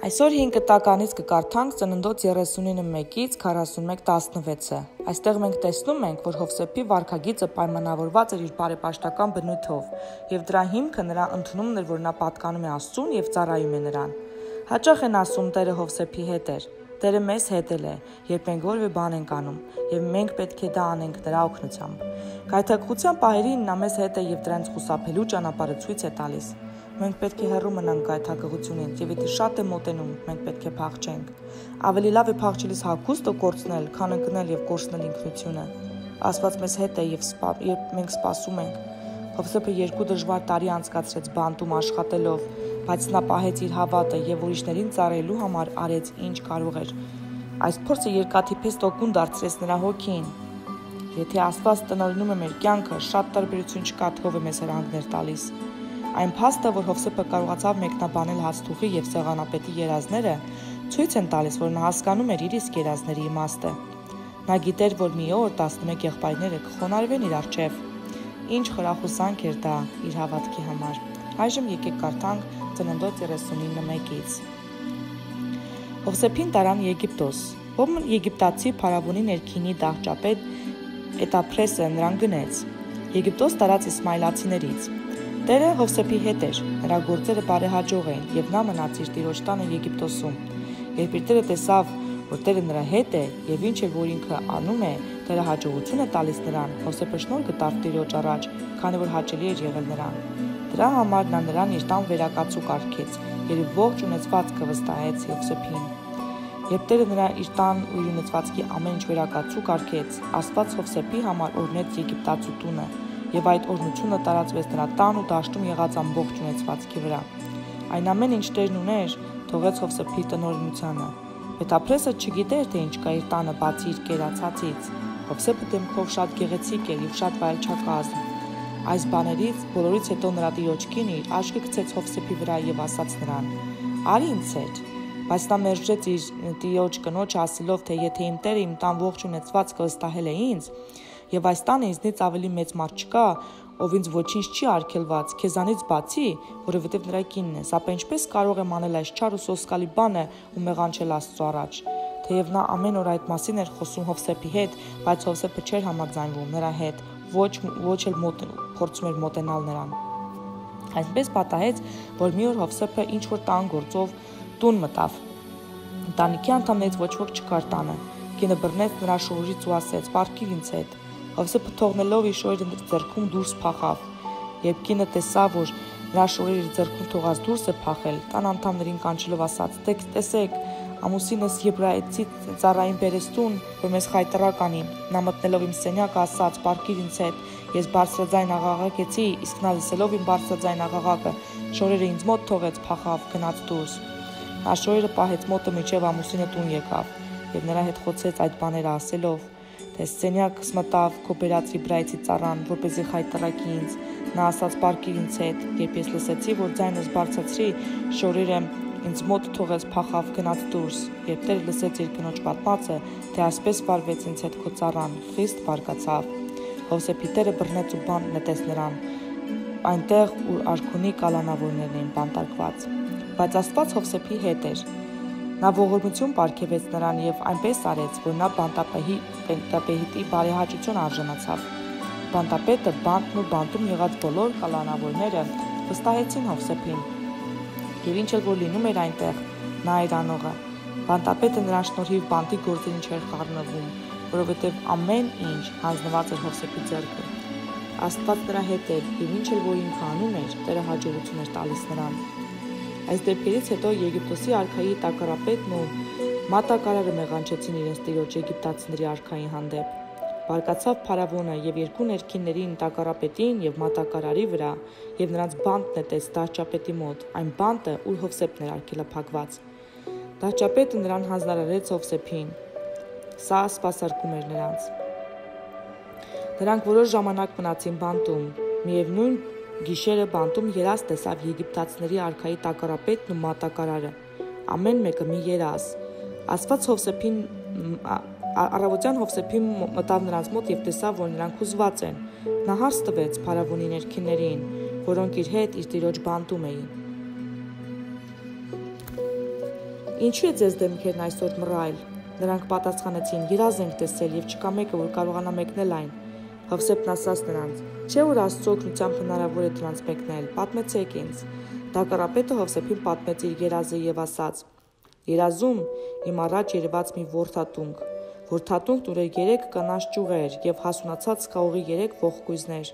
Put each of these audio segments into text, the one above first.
Այսօր 5 տականից կկարդանք ծննդոց 39-ից 41-16-ը։ Այստեղ մենք տեսնում ենք, որ Հովսեփի վարքագիծը պայմանավորված էր իր բարեպաշտական բնույթով, եւ դրա հիմքը նրա ընդունումն էր, որ նա պատկանում է Աստծուն եւ ծառայում է նրան։ Հաճախ են ասում Տերը Հովսեփի հետ էր։ Տերը մեզ հետ է, երբ մենք որևէ բան ենք անում, եւ մենք պետք է դա անենք նրա օգնությամբ։ Գայթակղության պահերին նա մեզ հետ է եւ դրանց խուսափելու ճանապարհը ցույց է տալիս։ Մենք պետք է հեռու մնանք գայթակղությունից, եւ եթե շատ է մոտենում, մենք պետք է փախչենք։ Ավելի լավ է փախչելիս հագուստը կորցնել, քան ընկնել եւ կորցնել ինքնությունը։ Աստված մեզ հետ է եւ մենք սպասում ենք։ Հովսեփը 2 դժվար տարի անցկացրեց բանտում աշխատելով, բայց նա պահեց իր հավատը եւ ուրիշներին ծառայելու համար արեց ինչ կարող էր։ Այս փորձը երկաթիփես տոկուն դարձրեց նրա հոգին։ Եթե Աստված տնօրինում է մեր կյանքը, շատ տարբերություն չկա, թող է մեզ հրահանգներ տալիս։ Այն փաստը, որ Հովսեփը կարողացավ մեկնաբանել հացթուխի եւ սեղանապետի երազները, ցույց են տալիս, որ նա հասկանում էր իր իսկ երազների իմաստը։ Նա գիտեր, որ մի օր 11 եղբայրները կխոնարհվեն իր առջև։ Ինչ խրախուսանք էր դա իր հավատքի համար։ Այժմ եկեք կարդանք ծննդոց 39-ից։ Հովսեփին տարան Եգիպտոս։ Ով եգիպտացի փարավոնի ներքինի դահճապետ Էտափրեսը նրան գնեց։ Եգիպտոս տարած իսմայելացիներից։ Տերը Հովսեփի հետ էր, նրա գործերը բարեհաջող էին, եւ նա մնաց իր տիրոջ տանը Եգիպտոսում։ Երբ իր տերը տեսավ, որ Տերը նրա հետ է եւ ինչ որ ինքը անում է, Տերը հաջողություն է տալիս նրան, Հովսեփը շնորհ գտավ տիրոջ առաջ, քանի որ հաճելի էր եղել նրան։ Դրա համար նա նրան իր տան վերակացու կարգեց, եւ ողջ ունեցվածքը վստահեց Հովսեփին։ Երբ Տերը նրա իր տան ու իր ունեցվածքի ամեն ինչ վերակացու կարգեց, Աստված Հովսեփի համար օրհնեց Եգիպտացու տունը, եւ այդ օրհնությունը տարածվեց նրա տան ու դաշտում եղած ամբողջ ունեցվածքի վրա։ Այն ամեն ինչ Տերն ուներ, թողեց Հովսեփի տնօրինությանը։ Էտափրեսը չգիտեր, թե ինչ կա իր տանը բացի իր կերացածից։ Հովսեփը դեմքով շատ գեղեցիկ էր եւ շատ վայելչակազմ։ Այս բաներից բոլորից հետո նրա տիրոջ կինը իր աչքը գցեց Հովսեփի վրա եւ ասաց նրան. «Արի ինձ հետ»։ Բայց նա մերժեց իր տիրոջ կնոջը ասելով, թե եթե իմ տերը իմ տան ողջ ունեցվածքը վստահել է ինձ, եւ այս տանը ինձնից ավելի մեծ մարդ չկա, ով ինձ ոչինչ չի արգելված, քեզանից բացի, որովհետև նրա կինն ես, ապա ինչպես կարող եմ անել այս չար ու սոսկալի բանը ու մեղանչել Աստծո առաջ։ Թեև նա ամեն օր այդ մասին էր խոսում Հովսեփի հետ, բայց Հովսեփը չէր համաձայնվում նրա հետ, ոչ էլ փորձում էր մոտենալ նրան։ Այսպես պատահեց, որ մի օր Հովսեփը ինչ որ տան գործով տուն մտավ։ Ընտանիքի անդամներից ոչ ոք չկար տանը։ Կինը բռնեց նրա շորերից ու ասեց. «Պառկիր ինձ հետ»։ Հովսեփը թողնելով իր շորերը ձեռքում դուրս փախավ։ Երբ կինը տեսավ, որ նրա շորերը իր ձեռքում թողած դուրս է փախել, տան անդամներին կանչելով ասաց. «Տեսեք, ամուսինս եբրայեցի ծառային բերեց տուն, որ մեզ խայտառակ անի։ Նա մտնելով իմ սենյակը ասաց. «Պառկիր ինձ հետ»։ Ես բարձրաձայն աղաղակեցի, իսկ նա լսելով իմ բարձրաձայն աղաղակը, շորերը ինձ մոտ թողեց, փախավ, գնաց դուրս»։ Նա շորերը պահեց մոտը մինչև ամուսինը տուն եկավ, եւ նրա հետ խոցեց այդ բաները ասելով, թե «Սենյակս մտավ քո բերած եբրայեցի ծառան, որպեսզի խայտառակի ինձ»։ Նա ասաց. «Պառկիր ինձ հետ»։ Երբ ես լսեցի, որ ձայնս բարձրացրի, շորերը ինձ մոտ թողեց, փախավ, գնաց դուրս։ Երբ Տերը լսեց իր կնոջ պատմածը, թե այսպես վարվեց ինձ հետ քո ծառան, խիստ բարկացավ։ Հովսեփի տերը բռնեց ու բանտ նետեց նրան, այնտեղ, ուր արքունի կալանավորներն էին բանտարկված։ Բայց Աստված Հովսեփի հետ էր։ Նա ողորմություն պարգևեց նրան եւ այնպես արեց, որ նա բանտապետի բարեհաճություն արժանացավ։ Բանտապետը բանտն ու բանտում եղած բոլոր կալանավորները վստահեցին Հովսեփին։ Եվ ինչ էլ որ լինում էր այնտեղ, նա էր անողը։ Բանտապետը նրան շնորհիվ բանտի գործերին չէր խառնվում, որովհետև ամեն ինչ հանձնված էր Հովսեփի ձեռքը։ Աստված նրա հետ էր, եւ ինչ էլ որ ինքը անում էր, Տերը հաջողություն էր տալիս նրան։ Այս դեպքերից հետո Եգիպտոսի արքայի տակառապետն ու մատակարարը մեղանչեցին իրենց տիրոջ եգիպտացիների արքայի հանդեպ։ Բարկացավ փարավոնը եւ երկու ներքիններին տակառապետին եւ մատակարարի վրա, եւ նրանց բանտ նետեց դահճապետի մոտ, այն բանտը, ուր Հովսեփն էր արգելափակված։ Դահճապետը նրան հանձնարարեց Հովսեփին։ Սա սպասարկում էր նրանց։ Նրանք որոշ ժամանակ մնացին բանտում։ Միևնույն գիշերը բանտում երազ տեսավ եգիպտացիների արքայի տակառապետն ու մատակարարը։ Ամեն մեկը մի երազ։ Աստված Հովսեփին Առավոտյան Հովսեփին մտավ նրանց մոտ եւ տեսավ, որ նրանք հուզված են։ Նա հարց տվեց փարավոնի ներքիններին, որոնք իր հետ իր տիրոջ բանտում էին։ Ինչու է ձեզ դեմքերն այսօր մռայլ։ Նրանք պատասխանեցին. երազ ենք տեսել եւ չկա մեկը, որ կարողանա մեկնել այն։ Հովսեփն ասաց նրանց. չէ՞ որ Աստծո օգնությամբ հնարավոր է դրանց մեկնել, պատմեցեք ինձ։ Տակառապետը Հովսեփին պատմեց իր երազը եւ ասաց. երազում իմ առաջ երևաց մի որդատունգն ուներ 3 կանաչ ճյուղեր եւ հասունացած խաղողի 3 ողկույզներ։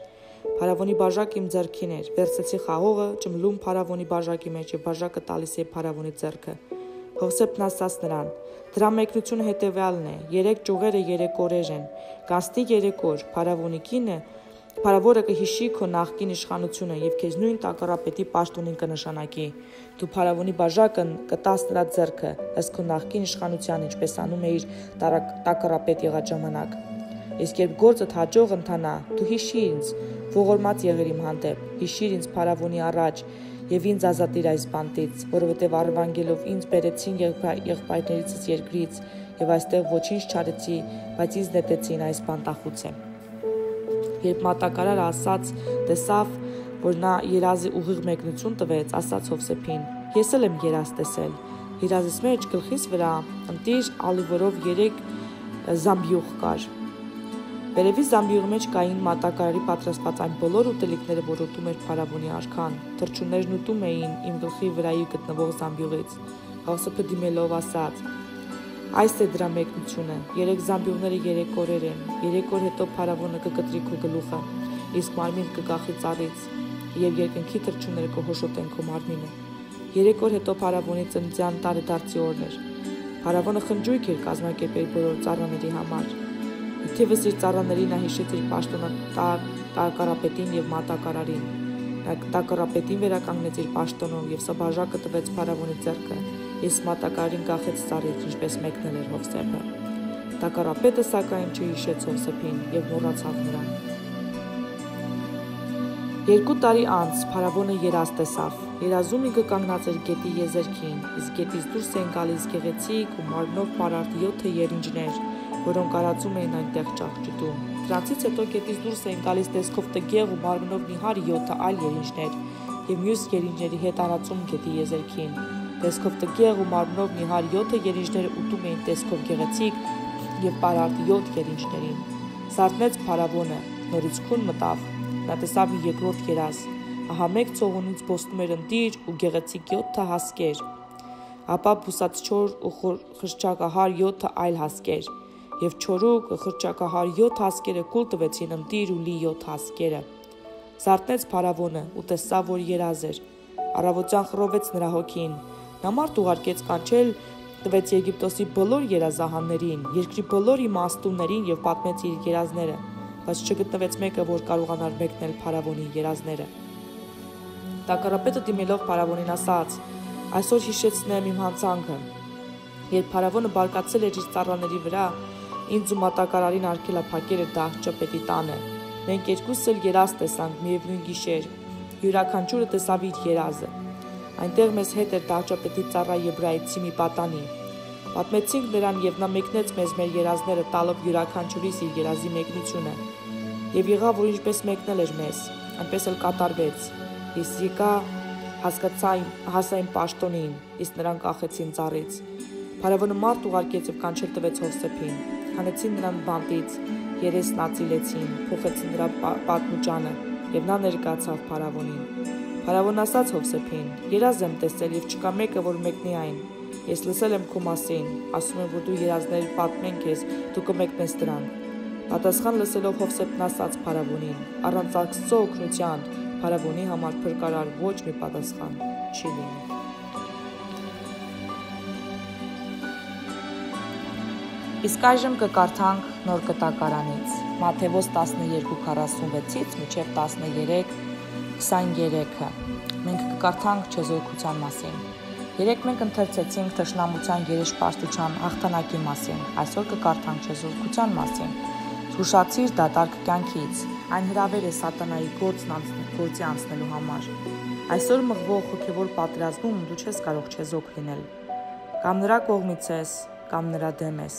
Փարավոնի բաժակը իմ ձեռքին էր, վերցեցի խաղողը, ճմլում փարավոնի բաժակի մեջ եւ բաժակը տալիս է փարավոնի ձեռքը։ Հովսեփն ասաց նրան. դրա մեկնությունը հետեւյալն է. 3 ճյուղերը 3 օրեր են, կանցնի 3 օր, փարավոնի կինը, փարավորը կհիշի քո նախկին իշխանությունը եւ քեզ նույն տակառապետի պաշտոնին կնշանակի։ Դու փարավոնի բաժակն կտաս նրա ձեռքը, ըստ քո նախկին իշխանության, ինչպես անում էիր տակառապետ եղած ժամանակ։ Իսկ երբ գործդ հաջող ընթանա, դու հիշիր ինձ, ողորմած եղիր իմ հանդեպ, հիշիր ինձ փարավոնի առաջ եւ ինձ ազատիր այս բանտից, որովհետեւ առևանգելով ինձ բերեցին եղբայրներիցս երկրից եւ այստեղ ոչինչ չարեցի, բայց ինձ նետեցին այս բանտախուցը։ Երբ մատակարարը տեսավ, որ նա երազի ուղիղ մեկնություն տվեց, ասաց Հովսեփին. ես էլ եմ երազ տեսել։ Երազիս մեջ գլխիս վրա ընտիր ալիվորով 3 զամբյուղ կար։ Վերևի զամբյուղի մեջ կային մատակարարի պատրաստված այն բոլոր ուտելիքները, որ ուտում էր փարավոնի արքան։ Թռչուններն ուտում էին իմ գլխի վրայի գտնվող զամբյուղից։ Հովսեփը դիմելով ասաց. այս է դրա մեկնությունը, 3 զամբյուղները 3 օրեր են, 3 օր հետո փարավոնը կկտրի քո գլուխը, իսկ մարմին կգախի ծառից, եւ երկնքի թռչունները կհոշոտեն քո մարմինը։ 3 օր հետո փարավոնի ծննդյան տարեդարձի օրն էր։ Փարավոնը խնջույք էր կազմակերպել բոլոր ծառաների համար։ Թևս իր ծառաներին նա հիշեց իր պաշտոնատար տակառապետին եւ մատակարարին։ Նա տակառապետին վերականգնեց իր պաշտոնում եւ սա բաժակը տվեց փարավոնի ձեռքը։ Ես մատակարարին կախեց ծառից, ինչպես մեկնել էր Հովսեփը։ Տակառապետը սակայն չհիշեց Հովսեփին եւ մոռացավ նրան։ 2 տարի անց փարավոնը երազ տեսավ։ Երազում ինքը կանգնած էր գետի եզերքին, իսկ գետից դուրս էին գալիս գեղեցիկ ու մարմնով պարարտ 7 երինջներ, որոնք արածում էին այնտեղ ճահճտում։ Դրանցից հետո գետից դուրս էին գալիս տեսքով տգեղ ու մարմնով նիհար 7 այլ երինջներ եւ մյուս երինջների հետ արածում գետի եզերքին։ Տեսքով տգեղ ու մարմնով նիհար 7 երինջները ուտում էին տեսքով գեղեցիկ եւ պարարտ 7 երինջներին։ Սարթնեց փարավոնը, նորից քուն մտավ։ Նա տեսավ մի երկրորդ երազ։ Ահա մեկ ծողունից բոսնում էր ընտիր ու գեղեցիկ 7 հասկեր, ապա բուսածչոր ու խրճակահար 7 այլ հասկեր, եւ չորուկ խրճակահար 7 հասկերը կուլ տվեցին ընտիր ու լի 7 հասկերը։ Զարթնեց փարավոնը ու տեսավ, որ երազ էր։ Առավոտյան խռովեց նրա հոգին։ Նա մարդ ուղարկեց կանչել, տվեց Եգիպտոսի բոլոր երազահաններին, երկրի բոլոր իմաստուններին եւ պատմեց իր երազները, բայց չգտնվեց մեկը, որ կարողանար մեկնել փարավոնի երազները։ Տակառապետը դիմելով փարավոնին ասաց. այսօր հիշեցնեմ իմ հանցանքը։ Երբ փարավոնը բարկացել էր իր ծառաների վրա, ինձ ու մատակարարին արգելափակել էր դահճապետի տանը։ Մենք երկուսս էլ երազ տեսանք միևնույն գիշեր։ Յուրաքանչյուրը տեսավ իր երազը։ Այնտեղ մեզ հետ էր դահճապետի ծառա եբրայեցի մի պատանի։ Պատմեցինք նրան եւ նա մեկնեց մեզ մեր երազները, տալով յուրաքանչյուրիս իր երազի մեկնությունը։ Եվ եղավ, որ ինչպես մեկնել էր մեզ, այնպես էլ կատարվեց։ Ես եկա հասա իմ պաշտոնին, իսկ նրան կախեցին ծառից։ Փարավոնը մարդ ուղարկեց եւ կանչել տվեց Հովսեփին։ Հանեցին նրան բանտից, երեսն ածիլեցին, փոխեցին նրա պատմուճանը եւ նա ներկացավ փարավոնին։ Փարավոնն ասաց Հովսեփին. երազ եմ տեսել եւ չկա մեկը, որ մեկնի այն։ Ես լսել եմ քո մասին, ասում եմ, որ դու երազներ պատմեն քեզ, դու կմեկնես դրան։ Պատասխան լսելով Հովսեփն ասաց փարավոնին. առանց Աստծո օգնության փարավոնի համար փրկարար ոչ մի պատասխան չի լինի։ Իսկ այժմ կկարդանք նոր կտակարանից Մատթեոս 12:46-ից մինչև 13:23-ը։ Մենք կկարդանք չեզոքության մասին։ Երեկ մենք ընթերցեցինք թշնամության երեսպաշտության հաղթանակի մասին, այսօր կկարդանք չեզոքության մասին։ Զգուշացիր դատարկ կյանքից, այն հրավեր է սատանայի գործի անցնելու համար։ Այսօր մղվող հոգևոր պատերազմում դու չես կարող չեզոք լինել։ Կամ նրա կողմից ես, կամ նրա դեմ ես։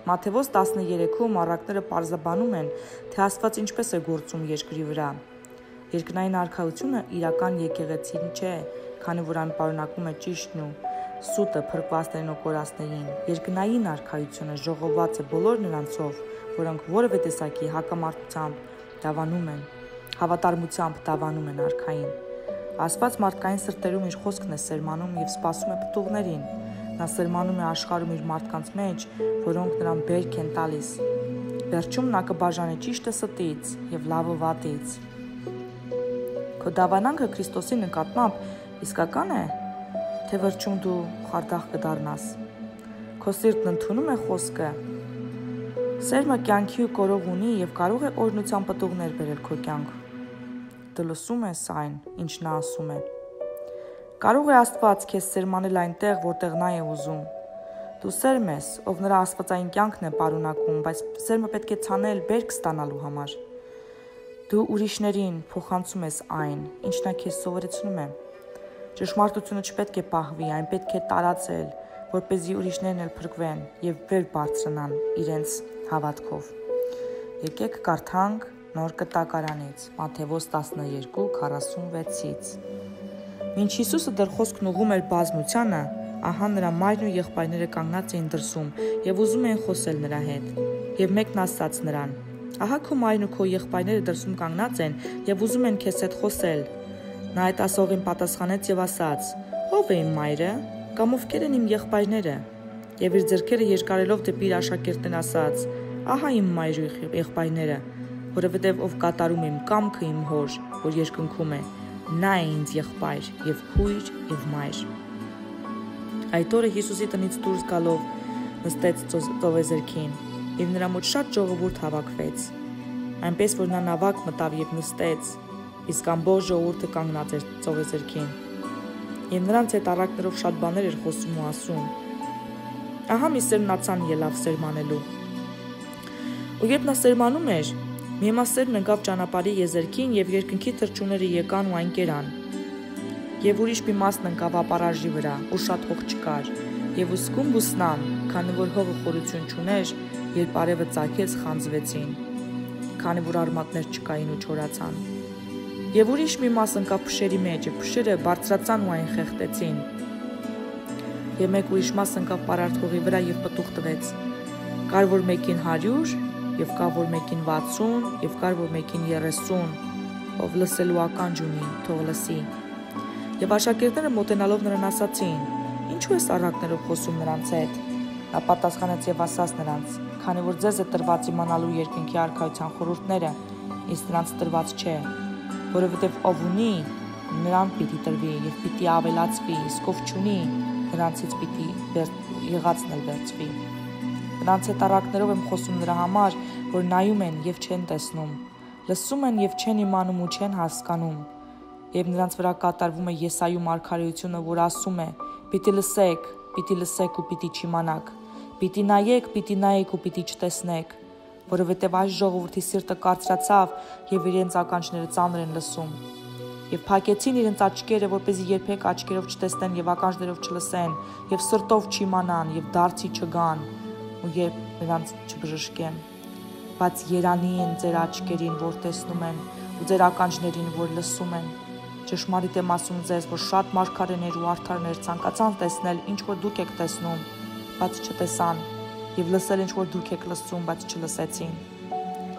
Մատթեոս 13-ում առակները պարզաբանում են, թե Աստված ինչպես է գործում երկրի վրա։ Երկնային արքայությունը իրական եկեղեցին չէ, քանի որ այն պարունակում է ճիշտն ու Սուտը փրկվածներին ու կորածներին, երկնային արքայությունը ժողոված է բոլոր նրանցով, որոնք որևէ տեսակի հակամարտությամբ դավանում են արքային։ Աստված մարդկային սրտերում իր խոսքն է սերմանում և սպասում է պտուղներին։ Նա սերմանում է աշխարհում իր մարդկանց մեջ, որոնք նրան բերք են տալիս։ Վերջում նա կբաժանի ճիշտը ստից և լավը վատից։ Քո դավանանքը Քրիստոսի նկատմամբ իսկական է, թե վերջում դու խարդախ կդառնաս։ Քո սիրտն ընդունում է խոսքը։ Սերմը կյանքի ու կորող ունի և կարող է օրհնության պտուղներ բերել քո կյանք։ Դու լսում ես այն, ինչ նա ասում է։ Կարող է Աստված քեզ սերմանել այնտեղ, որտեղ նա է ուզում։ Դու սերմ ես, ով նրա աստվածային կյանքն է պարունակում, բայց սերմը պետք է ցանել բերք ստանալու համար։ Դու ուրիշներին փոխանցում ես այն, ինչ նա քեզ սովորեցնում է։ Ճշմարտությունը չպետք է պահվի, այն պետք է տարածել, որպեսզի ուրիշներն էլ փրկվեն և վեր բարձրանան իրենց հավատքով։ Եկեք կարդանք Նոր Կտակարանից, Մատթեոս 12:46-ից։ Մինչ Հիսուսը դեռ խոսքն ուղղում էր բազմությանը, ահա նրա մայրն ու եղբայրները կանգնած էին դրսում և ուզում էին խոսել նրա հետ։ Եվ մեկն ասաց նրան. «Ահա քո մայրն ու քո եղբայրները դրսում կանգնած են և ուզում են քեզ հետ խոսել»։ Նա այդ ասողին պատասխանեց և ասաց. «Ո՞վ է իմ մայրը, կամ ովքեր են իմ եղբայրները»։ Եվ իր ձեռքերը երկարելով դեպի իր աշակերտներն ասաց. «Ահա իմ մայրը ու եղբայրները, որովհետև ով կատարում է իմ կամքը իմ հոր, որ երկնքում է, նա է ինձ եղբայր և քույր և մայր»։ Այդ օրը Հիսուսի տնից դուրս գալով նստեց ծովեզերքին, և նրա մոտ շատ ժողովուրդ հավաքվեց, այնպես որ նա նավակ մտավ և նստեց, իսկ ամբողջ ժողովուրդը կանգնած էր ծովեզերքին։ Եվ նրանց հետ առակներով շատ բաներ էր խոսում ու ասում. Ահա մի սերմնացան ելավ սերմանելու։ Ու երբ նա սերմանում էր, մի իմաստերն ընկավ ճանապարհի եզերքին և երկնքի թռչունները եկան ու այն կերան։ Եվ ուրիշ մի մասն ընկավ ապարաժի վրա, ու շատ հող չկար, և ուսկում բուսնան, քանի որ հողը խորություն չուներ, երբ արևը ծագեց, խանձվեցին, քանի որ արմատներ չկային ու չորացան։ Եվ ուրիշ մի մաս ընկավ փշերի մեջ, և փշերը բարձրացան ու այն խեղդեցին։ Եվ մեկ ուրիշ մաս ընկավ պարարտ հողի վրա և պտուղ տվեց։ Կար որ մեկին 100, և կա որ մեկին 60, և կար որ մեկին 30, ով լսելու ականջ ունի, թող լսի։ Եվ աշակերտները մոտենալով նրան ասացին. «Ինչու ես առակներով խոսում նրանց հետ»։ Նա պատասխանեց և ասաց նրանց. «Քանի որ ձեզ է տրված իմանալու երկնքի արքայության խորհուրդները, իսկ նրանց տրված չէ, որովհետև ով ունի, նրան պիտի տրվի և պիտի ավելացվի, իսկ ով չունի, նրանցից պիտի եղածն էլ վերցվի»։ Նրանց հետ առակներով եմ խոսում նրա համար, որ նայում են և չեն տեսնում, լսում են և չեն իմանում ու չեն հասկանում։ Եվ նրանց վրա կատարվում է Եսայու մարգարեությունը, որ ասում է. «Պիտի լսեք ու պիտի չիմանաք, պիտի նայեք ու պիտի չտեսնեք, որովհետև այս ժողովրդի սիրտը կարծրացավ և իրենց ականջները ծանր են լսում, և փակեցին իրենց աչքերը, որպեսզի երբեք աչքերով չտեսնեն և ականջներով չլսեն, և սրտով չիմանան և դարձի չգան, ու երբ նրանց չբժշկեմ։ Բայց երանի են ձեր աչքերին, որ տեսնում են, ու ձեր ականջներին, որ լսում են։ Ճշմարիտ եմ ասում ձեզ, որ շատ մարգարեներ ու արդարներ ցանկացան տեսնել, ինչ որ դուք եք տեսնում, բայց չտեսան, և լսել ինչ որ դուք եք լսում, բայց չլսեցին։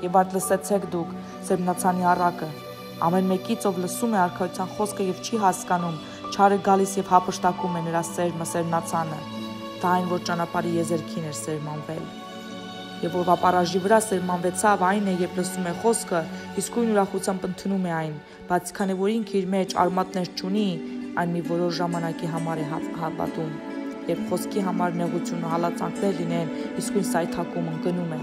Եվ արդ լսեցեք դուք սերմնացանի առակը։ Ամեն մեկից, ով լսում է արքայության խոսքը և չի հասկանում, չար է գալիս և հափշտակում է նրա սերմը սերմնացանը։ Դա այն, որ ճանապարհի եզերքին էր սերմանվել։ Եվ ով ապարաժի վրա սերմանվեցավ, այն է, երբ լսում է խոսքը, իսկույն ուրախությամբ ընդունում է այն, բայց քանի որ ինքը իր մեջ արմատներ չունի, այն մի որոշ ժամանակի համար է հավատում, երբ խոսքի համար նեղություն ու հալածանքներ լինեն, իսկույն սայթաքում ընկնում է։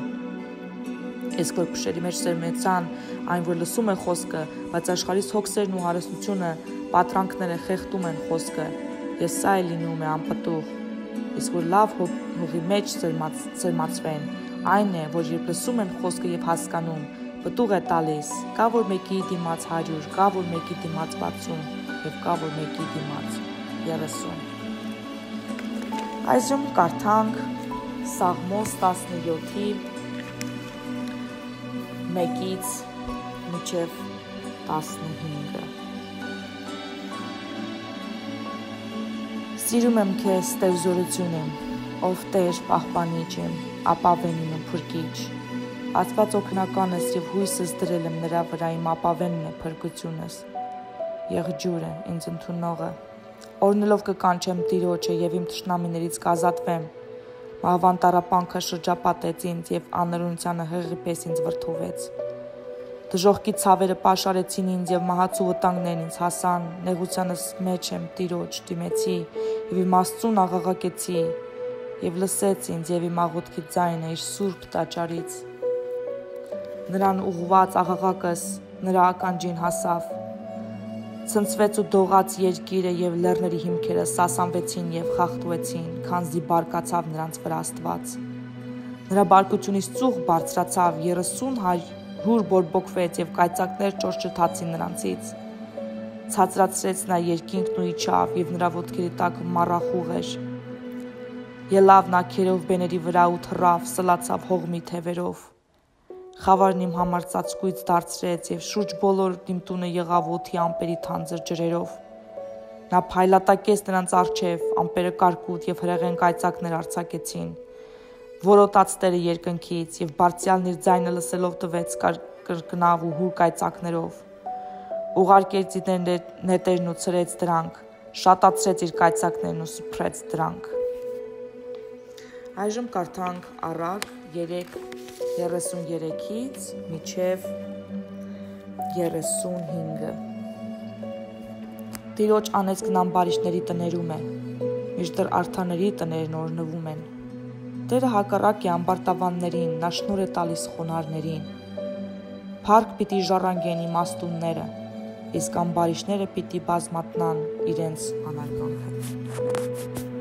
Իսկ որ փշերի մեջ սերմեցան, այն որ լսում է խոսքը, բայց աշխարհից հոգսերն ու հարստությունը, պատրանքները խեղդում են խոսքը, եւ սա է լինում է անպտուղ։ Իսկ որ լավ հողի մեջ սերմացվեն, այն է, որ երբ լսում են խոսքը եւ հասկանում, պտուղ է տալիս, կա որ մեկի դիմաց 100, կա որ մեկի դիմաց 60 եւ կա որ մեկի դիմաց 30։ Այժմ կարդանք Սաղմոս 17-ի 1-ից մինչև 15։ Սիրում եմ քեզ, Տեր զորությունեմ, ով Տեր պահպանիչ եմ, ապավենին ու փրկիչ։ Աստված օգնականս եւ հույսս դրել եմ նրա վրա, իմ ապավենն է փրկությունս։ Եղջյուրը ինձ ընդունողը, օրնելով կկանչեմ Տիրոջը եւ իմ թշնամիներից կազատվեմ։ Մահվան տառապանքը շրջապատեց ինձ եւ անօրենությանը հեղի պես ինձ վրդովեց։ Դժոխքի ցավերը պաշարեցին ինձ եւ մահացու վտանգներն ինձ հասան, նեղությանս մեջ եմ Տիրոջ դիմեցի եւ իմ Աստծուն աղաղակեցի եւ լսեց ինձ եւ իմ աղոթքի ձայնը իր սուրբ տաճարից։ Նրան ուղղված աղաղակս նրա ականջին հասավ։ Ցնցվեց ու դողաց երկիրը եւ լեռների հիմքերը սասանվեցին եւ խախտվեցին, քանզի բարկացավ նրանց վրա Աստված։ Նրա բարկությունից ծուղ բարձրացավ, 30 հուր բորբոքվեց եւ կայծակներ ճորճթացին նրանցից։ Ցածրացրեց նա երկինքն ու իջավ եւ նրա ոտքերի տակ մառախուղ էր։ Ելավ նա քերով բեների վրա ու թռավ, սլացավ հողմի թևերով։ Խավարն իմ համար ծածկույց դարձրեց եւ շուրջ բոլոր իմ տունը եղավ օդի ամպերի թանձր ջրերով։ Նա փայլատակեց նրանց առջև, ամպերը կարկուտ եւ հրեղեն կայծակներ արձակեցին։ Որոտաց Տերը երկնքից եւ բարձյալն իր ձայնը լսելով տվեց կրկնավ ու հուր կայծակներով։ Ուղարկեց իր նետերն ու ցրեց դրանք, շատացրեց իր կայծակներն ու սփռեց դրանք։ Այժմ կարդանք Առակ 3:33-ից մինչև 35։ Տիրոջ անեծքն ամբարիշտների տներում է, մինչդեռ արդարների տներն օրհնվում են։ Տերը հակառակ է ամբարտավաններին, նա շնորհ է տալիս խոնարհներին։ Փառք պիտի ժառանգեն իմաստունները, իսկ ամբարիշտները պիտի բազմատնան իրենց անարգանքը։